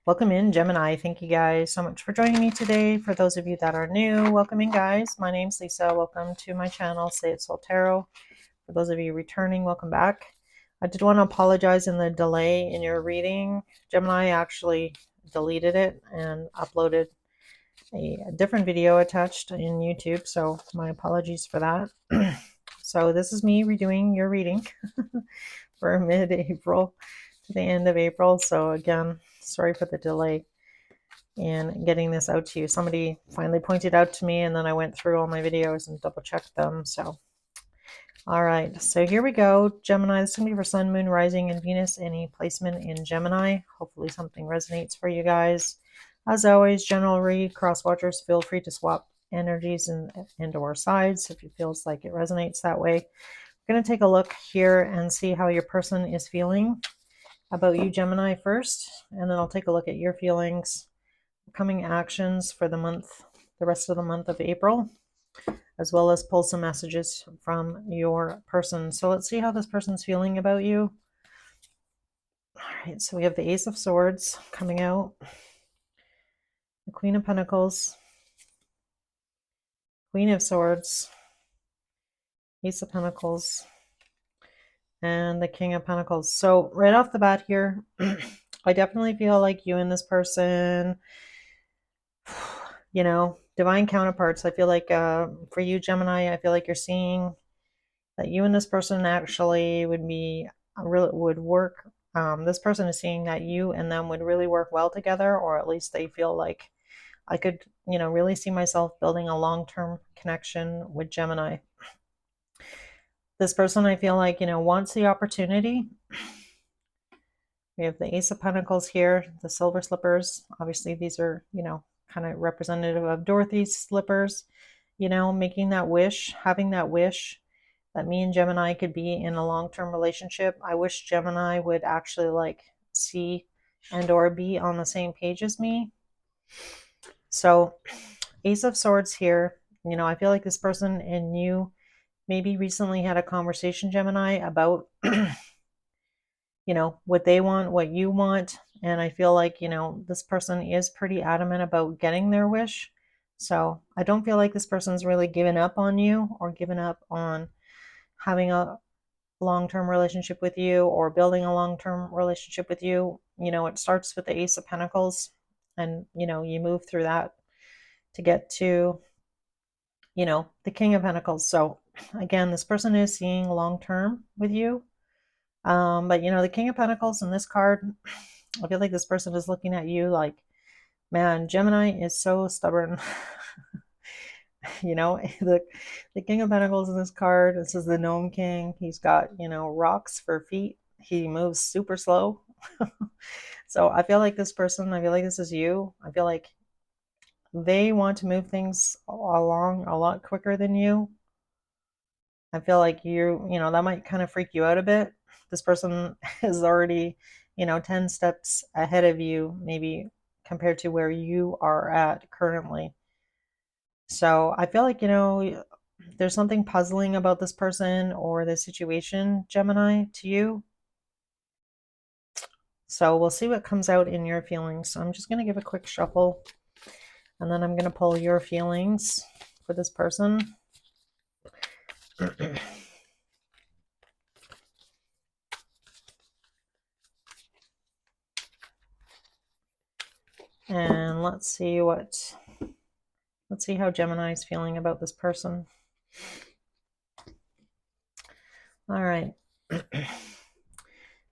Welcome in, Gemini. Thank you guys so much for joining me today. For those of you that are new, welcome in, guys. My name's Lisa. Welcome to my channel, Say It Soul Tarot. For those of you returning, welcome back. I did want to apologize in the delay in your reading. Gemini actually deleted it and uploaded a different video attached in YouTube, so my apologies for that. So this is me redoing your reading for mid-April to the end of April. So again, sorry for the delay in getting this out to you. Somebody finally pointed out to me, and then I went through all my videos and double checked them. So all right, so here we go. Gemini, this is going to be for Sun, Moon, Rising, and Venus. Any placement in Gemini. Hopefully something resonates for you guys. As always, general read, cross watchers, feel free to swap energies and or sides if it feels like it resonates that way. I'm going to take a look here and see how your person is feeling about you, Gemini, first, and then I'll take a look at your feelings, coming actions for the month, the rest of the month of April, as well as pull some messages from your person. So let's see how this person's feeling about you. All right, so we have the Ace of Swords coming out, the Queen of Pentacles, Queen of Swords, Ace of Pentacles, and the King of Pentacles. So right off the bat here, I definitely feel like you and this person, you know, divine counterparts. I feel like for you, Gemini, I feel like you're seeing that you and this person actually would be really would work. This person is seeing that you and them would really work well together, or at least they feel like I could, really see myself building a long-term connection with Gemini. This person, I feel like, wants the opportunity. We have the Ace of Pentacles here, the silver slippers. Obviously, these are, kind of representative of Dorothy's slippers, making that wish, having that wish that me and Gemini could be in a long-term relationship. I wish Gemini would actually like see and or be on the same page as me. So Ace of Swords here, I feel like this person and you maybe recently had a conversation, Gemini, about what they want, what you want. And I feel like, this person is pretty adamant about getting their wish. So I don't feel like this person's really given up on you or given up on having a long-term relationship with you or building a long-term relationship with you. It starts with the Ace of Pentacles, and, you move through that to get to, the King of Pentacles. So again, this person is seeing long-term with you. But the King of Pentacles in this card, I feel like this person is looking at you like, man, Gemini is so stubborn. The King of Pentacles in this card, this is the Gnome King. He's got, rocks for feet. He moves super slow. So I feel like this person, I feel like this is you. I feel like they want to move things along a lot quicker than you. I feel like that might kind of freak you out a bit. This person is already, 10 steps ahead of you, maybe compared to where you are at currently. So I feel like, there's something puzzling about this person or the situation, Gemini, to you. So we'll see what comes out in your feelings. So I'm just going to give a quick shuffle, and then I'm going to pull your feelings for this person. And let's see how Gemini is feeling about this person. All right.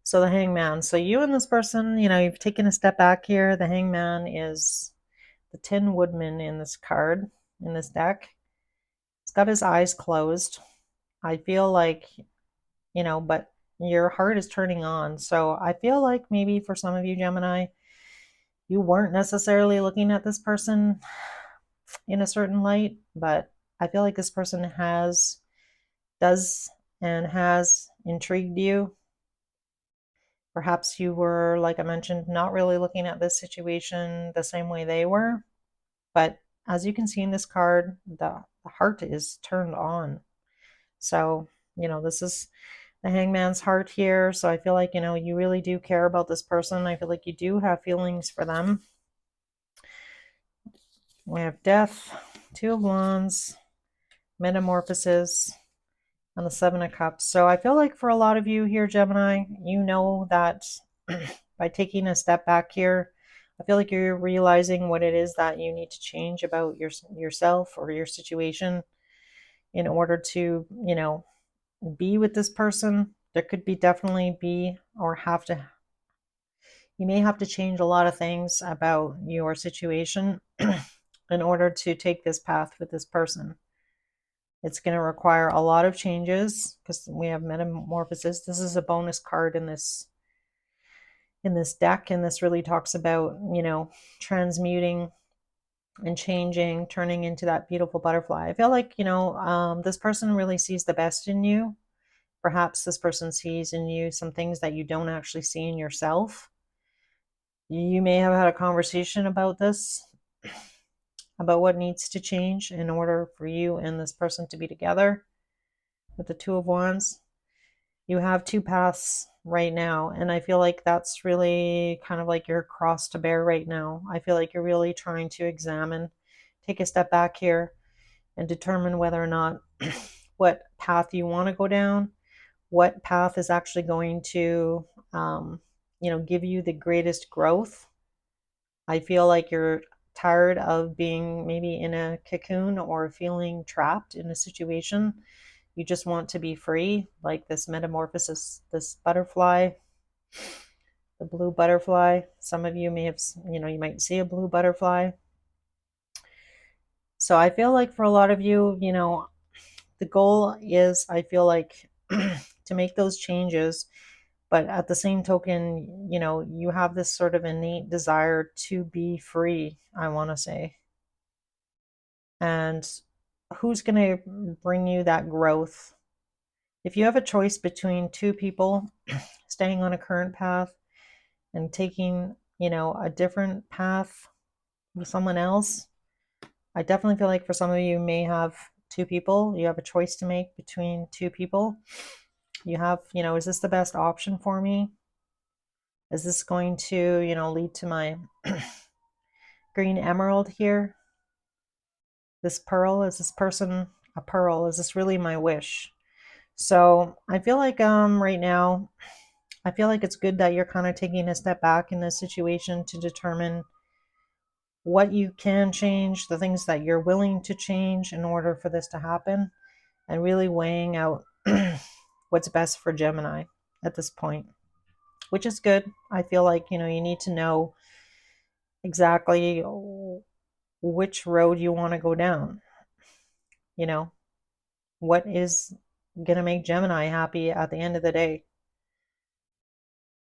So the Hangman. So you and this person, you've taken a step back here. The Hangman is the Tin Woodman in this card, in this deck. He's got his eyes closed. I feel like, but your heart is turning on. So I feel like maybe for some of you, Gemini, you weren't necessarily looking at this person in a certain light, but I feel like this person has intrigued you. Perhaps you were, like I mentioned, not really looking at this situation the same way they were. But as you can see in this card, the heart is turned on. So, this is the Hangman's heart here. So I feel like, you know, you really do care about this person. I feel like you do have feelings for them. We have Death, Two of Wands, Metamorphosis, and the Seven of Cups. So I feel like for a lot of you here, Gemini, you know that by taking a step back here, I feel like you're realizing what it is that you need to change about yourself or your situation in order to, you know, be with this person. There could be definitely be or have to, you may have to change a lot of things about your situation in order to take this path with this person. It's going to require a lot of changes because we have Metamorphosis. This is a bonus card in this deck, and this really talks about, you know, transmuting and changing, turning into that beautiful butterfly. I feel like, you know, this person really sees the best in you. Perhaps this person sees in you some things that you don't actually see in yourself. You may have had a conversation about this, about what needs to change in order for you and this person to be together. With the Two of Wands, you have two paths right now, and I feel like that's really kind of like your cross to bear right now. I feel like you're really trying to examine, take a step back here, and determine whether or not what path you want to go down, what path is actually going to, you know, give you the greatest growth. I feel like you're tired of being maybe in a cocoon or feeling trapped in a situation. You just want to be free, like this metamorphosis, this butterfly, the blue butterfly. Some of you may have, you know, you might see a blue butterfly. So I feel like for a lot of you, you know, the goal is, I feel like, to make those changes. But at the same token, you know, you have this sort of innate desire to be free, I want to say. And who's going to bring you that growth? If you have a choice between two people staying on a current path and taking, you know, a different path with someone else, I definitely feel like for some of you may have two people. You have a choice to make between two people. You have, you know, is this the best option for me? Is this going to, you know, lead to my green emerald here? This pearl, is this person a pearl? Is this really my wish? So I feel like right now, I feel like it's good that you're kind of taking a step back in this situation to determine what you can change, the things that you're willing to change in order for this to happen, and really weighing out what's best for Gemini at this point, which is good. I feel like, you know, you need to know exactly which road you want to go down. You know, what is going to make Gemini happy at the end of the day?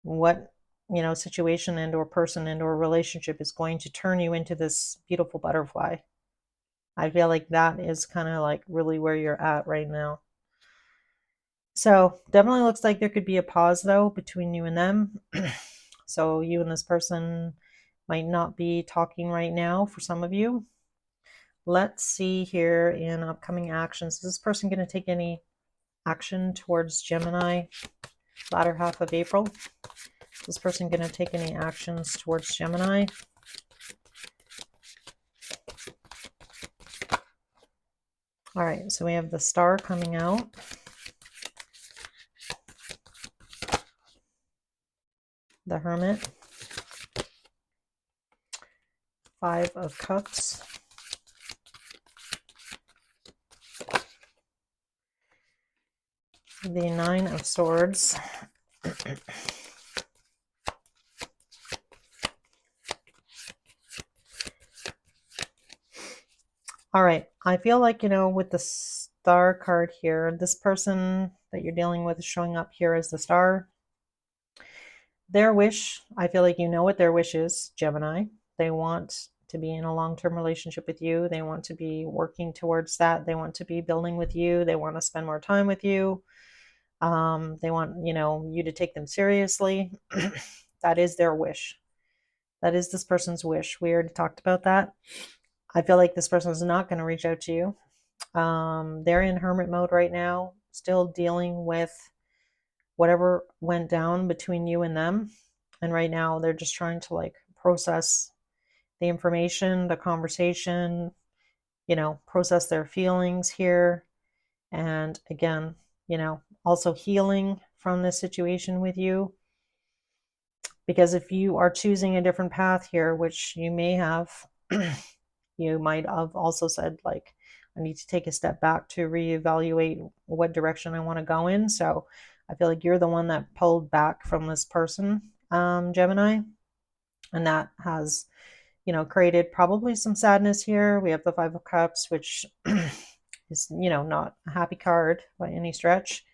What, you know, situation and or person and or relationship is going to turn you into this beautiful butterfly? I feel like that is kind of like really where you're at right now. So definitely looks like there could be a pause though between you and them. So you and this person might not be talking right now for some of you. Let's see here in upcoming actions. Is this person going to take any action towards Gemini latter half of April? Is this person going to take any actions towards Gemini? All right, so we have the Star coming out. The Hermit. Five of Cups. The Nine of Swords. All right, I feel like, you know, with the Star card here, this person that you're dealing with is showing up here as the Star. Their wish, I feel like you know what their wish is, Gemini. They want to be in a long-term relationship with you. They want to be working towards that. They want to be building with you. They want to spend more time with you. They want, you know, you to take them seriously. That is their wish. That is this person's wish. We already talked about that. I feel like this person is not going to reach out to you. They're in hermit mode right now, still dealing with whatever went down between you and them. And right now they're just trying to like process the information, the conversation, process their feelings here. And again, also healing from this situation with you. Because if you are choosing a different path here, which you may have, you might have also said, like, I need to take a step back to reevaluate what direction I want to go in. So I feel like you're the one that pulled back from this person, Gemini. And that has, created probably some sadness here. We have the Five of Cups, which is, not a happy card by any stretch.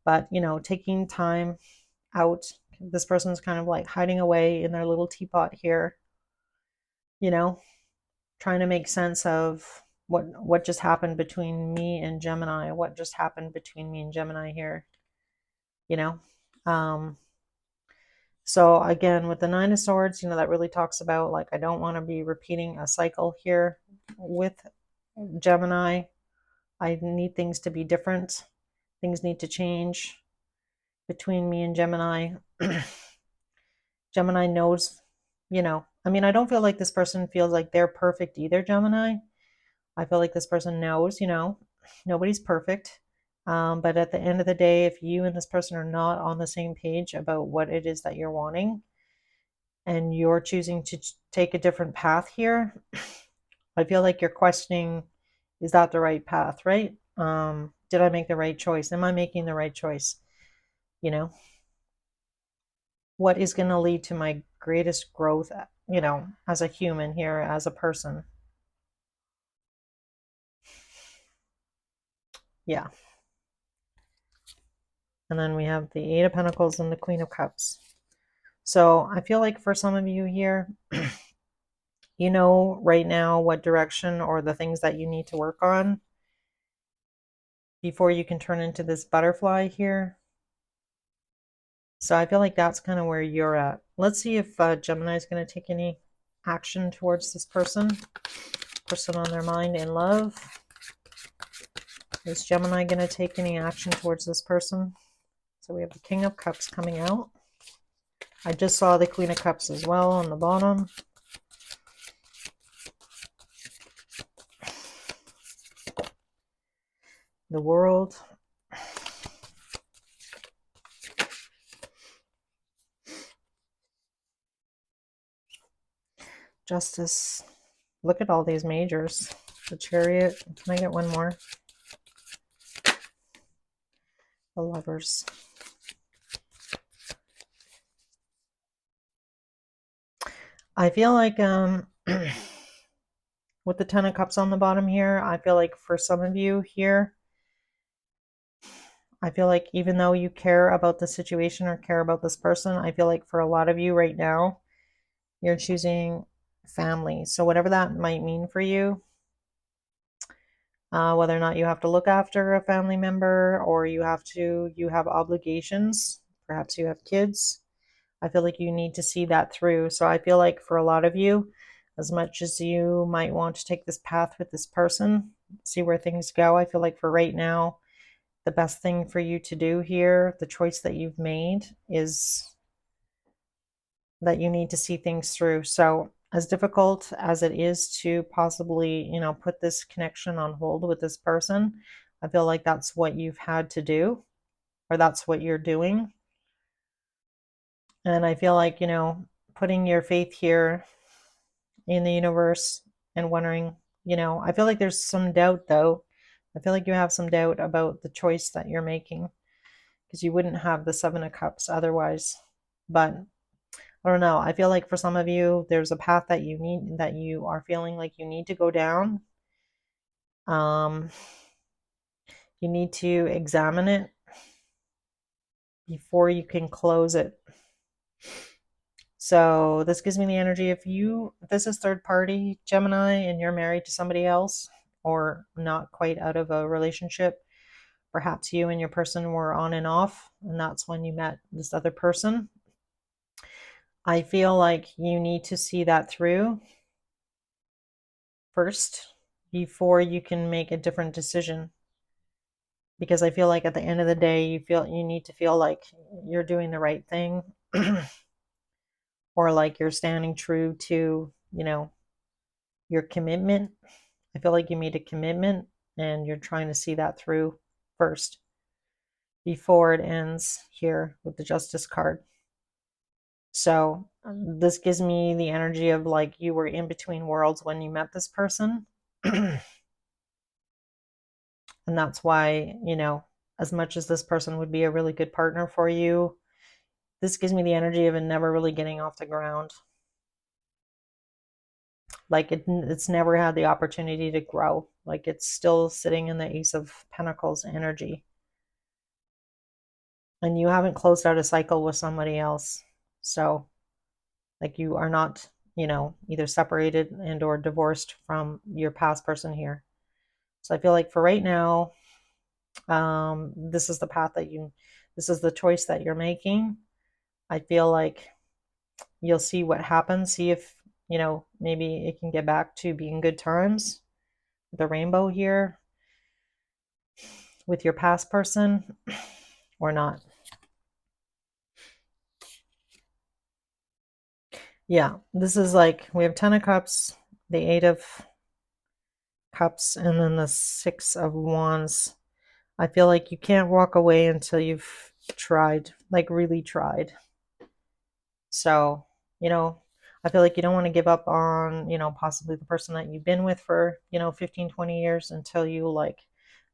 But, taking time out. This person's kind of like hiding away in their little teapot here, you know, trying to make sense of what just happened between me and Gemini, what just happened between me and Gemini here, you know. So again, with the Nine of Swords, that really talks about like I don't want to be repeating a cycle here with Gemini. I need things to be different. Things need to change between me and Gemini. Gemini knows, I don't feel like this person feels like they're perfect either, Gemini. I feel like this person knows, nobody's perfect. But at the end of the day, if you and this person are not on the same page about what it is that you're wanting, and you're choosing to take a different path here, I feel like you're questioning, is that the right path, right? Did I make the right choice? Am I making the right choice? What is going to lead to my greatest growth, as a human here, as a person? Yeah. And then we have the Eight of Pentacles and the Queen of Cups. So I feel like for some of you here, you know right now what direction or the things that you need to work on before you can turn into this butterfly here. So I feel like that's kind of where you're at. Let's see if Gemini is going to take any action towards this person on their mind in love. Is Gemini going to take any action towards this person? So we have the King of Cups coming out. I just saw the Queen of Cups as well on the bottom. The World. Justice. Look at all these majors. The Chariot. Can I get one more? The Lovers. I feel like with the Ten of Cups on the bottom here, I feel like for some of you here, I feel like even though you care about the situation or care about this person, I feel like for a lot of you right now, you're choosing family. So whatever that might mean for you, whether or not you have to look after a family member or you have obligations, perhaps you have kids, I feel like you need to see that through. So I feel like for a lot of you, as much as you might want to take this path with this person, see where things go, I feel like for right now, the best thing for you to do here, the choice that you've made, is that you need to see things through. So as difficult as it is to possibly, put this connection on hold with this person, I feel like that's what you've had to do, or that's what you're doing. And I feel like, putting your faith here in the universe and wondering, I feel like there's some doubt though. I feel like you have some doubt about the choice that you're making because you wouldn't have the Seven of Cups otherwise. But I don't know. I feel like for some of you, there's a path that you are feeling like you need to go down. You need to examine it before you can close it. So this gives me the energy. If this is third party Gemini and you're married to somebody else or not quite out of a relationship, perhaps you and your person were on and off, and that's when you met this other person. I feel like you need to see that through first before you can make a different decision. because I feel like at the end of the day, you need to feel like you're doing the right thing, or like you're standing true to, your commitment. I feel like you made a commitment and you're trying to see that through first before it ends here with the Justice card. So this gives me the energy of like you were in between worlds when you met this person. And that's why, as much as this person would be a really good partner for you, this gives me the energy of it never really getting off the ground. Like it's never had the opportunity to grow. Like it's still sitting in the Ace of Pentacles energy. And you haven't closed out a cycle with somebody else. So like you are not, either separated and or divorced from your past person here. So I feel like for right now, this is the path this is the choice that you're making. I feel like you'll see what happens, see if, maybe it can get back to being good terms, the rainbow here with your past person or not. Yeah, this is like we have 10 of Cups, the 8 of Cups, and then the 6 of Wands. I feel like you can't walk away until you've tried, like really tried. So, I feel like you don't want to give up on, possibly the person that you've been with for, 15, 20 years until you like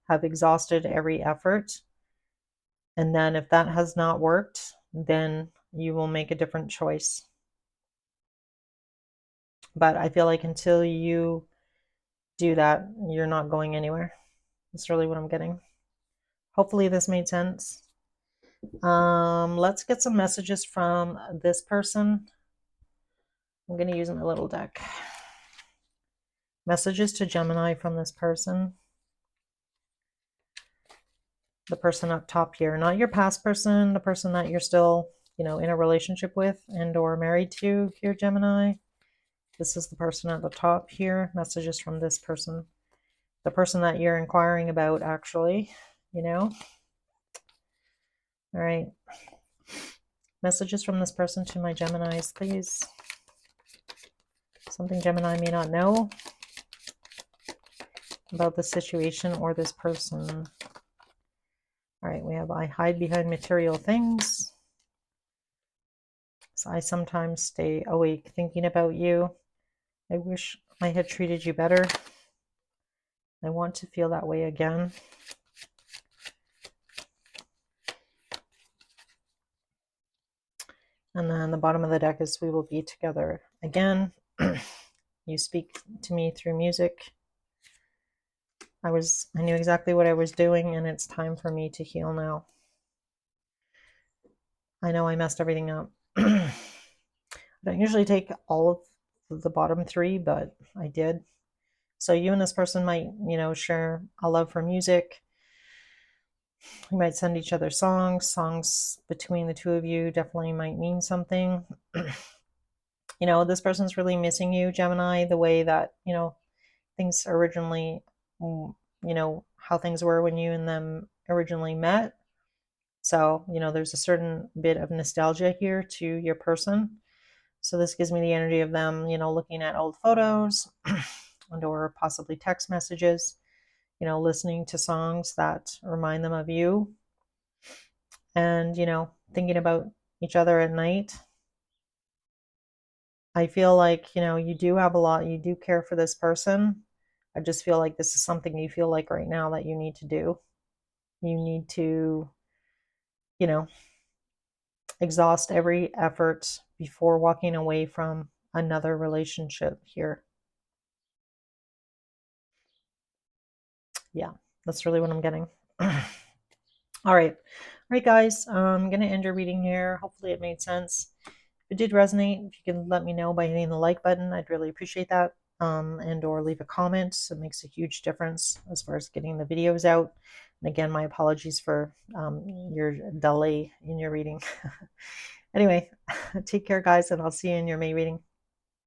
have exhausted every effort. And then if that has not worked, then you will make a different choice. But I feel like until you do that, you're not going anywhere. That's really what I'm getting. Hopefully this made sense. Let's get some messages from this person. I'm going to use my little deck. Messages to Gemini from this person. The person up top here, not your past person, the person that you're still, in a relationship with and or married to here, Gemini. This is the person at the top here. Messages from this person. The person that you're inquiring about, actually, All right. Messages from this person to my Geminis, please. Something Gemini may not know about this situation or this person. All right, we have I hide behind material things. So I sometimes stay awake thinking about you. I wish I had treated you better. I want to feel that way again. And then the bottom of the deck is we will be together again. You speak to me through music. I knew exactly what I was doing, and it's time for me to heal now. I know I messed everything up. I don't usually take all of the bottom three, but I did. So you and this person might, share a love for music. You might send each other songs. Songs between the two of you definitely might mean something. This person's really missing you, Gemini, the way that, things originally, how things were when you and them originally met. So, there's a certain bit of nostalgia here to your person. So this gives me the energy of them, looking at old photos and or possibly text messages, listening to songs that remind them of you and, thinking about each other at night. I feel like, you do have a lot, you do care for this person. I just feel like this is something you feel like right now that you need to do. You need to, exhaust every effort before walking away from another relationship here. Yeah, that's really what I'm getting. All right, guys, I'm going to end your reading here. Hopefully it made sense. If it did resonate, if you can let me know by hitting the like button, I'd really appreciate that. And or leave a comment. It makes a huge difference as far as getting the videos out. And again, my apologies for your delay in your reading. Anyway, take care, guys, and I'll see you in your May reading.